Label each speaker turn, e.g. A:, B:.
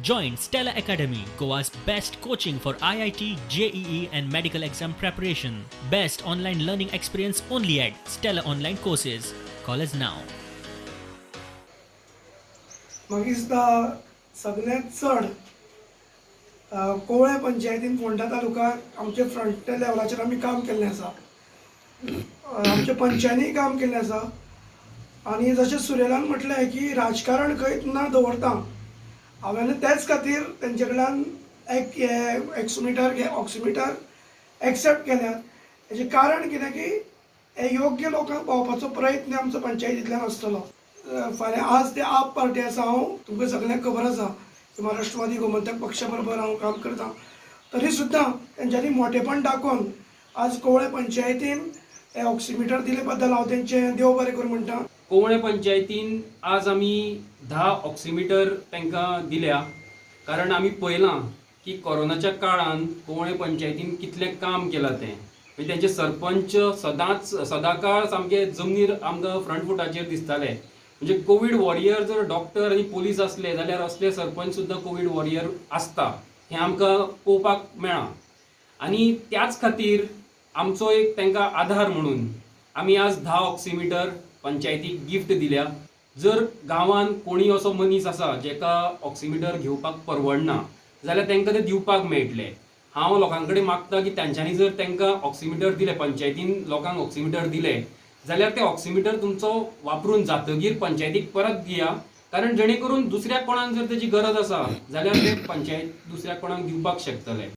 A: Join Stella Academy, Goa's best coaching for IIT, JEE and medical exam preparation. Best online learning experience only at Stella Online Courses. Call us now.
B: म्हाका दिसता सगळ्यांत चड कोवळे पंचायतीन फोंडा तालुकाक आमचे front लेवलाचेर आमी काम केल्लें आसा. आमच्या पंचांनी काम केल्लें आसा आनी जशें सुर्यलान म्हटलें की राजकारण खंयच ना दवरता. हांवें तेच खातीर तेंचे कडल्यान ऑक्सिमिटर एक्सेप्ट केल्यात. हेजें कारण कितें की हे योग्य लोकांक पावपाचो प्रयत्न आमचो पंचायतींतल्यान आसतलो. फाल्यां आज ते आप पार्टी आसा, हांव तुमकां सगळ्यांक खबर आसा की महाराष्ट्रवादी गोमंतक पक्षा बरोबर हांव काम करतां. तरी सुद्दां तेंच्यांनी मोठेपण दाखोवन आज कोवळे पंचायतीन हे ऑक्सिमिटर दिले बद्दल हांव तेंचें देव बरें करूं म्हणटा.
C: कोवळे पंचायतीन आज आमी 10 ऑक्सिमिटर तांकां दिल्या. कारण आमी पळयलां की कोरोनाच्या काळान कोवळे पंचायतीन कितलें काम केलां तें. म्हणजे तेंचे सरपंच सदांकाळ सामके जमनीर आमकां फ्रंट फुटाचेर दिसताले. म्हणजे कोवीड वॉरियर जर डॉक्टर आनी पुलीस असले जाल्यार असले सरपंच सुद्दां कोवीड वॉरियर आसता हें आमकां पळोवपाक मेळ्ळां. आनी त्याच खातीर आमचो एक तांकां आधार म्हणून आमी आज 10 ऑक्सिमिटर पंचायतीक गिफ्ट दिल्या. जर गांवांत कोणी असो मनीस आसा जेका ऑक्सिमिटर घेवपाक परवडना जाल्यार तांकां ते दिवपाक मेळटले. हांव लोकां कडेन मागता की तांच्यांनी जर तांकां ऑक्सिमिटर दिले, पंचायतीन लोकांक ऑक्सिमिटर दिले जाल्यार ते ऑक्सिमिटर तुमचो वापरून जातकीर पंचायतीक परत दिया. कारण जेणे करून दुसऱ्या कोणाक जर तेची गरज आसा जाल्यार ते पंचायत दुसऱ्या कोणाक दिवपाक शकतले.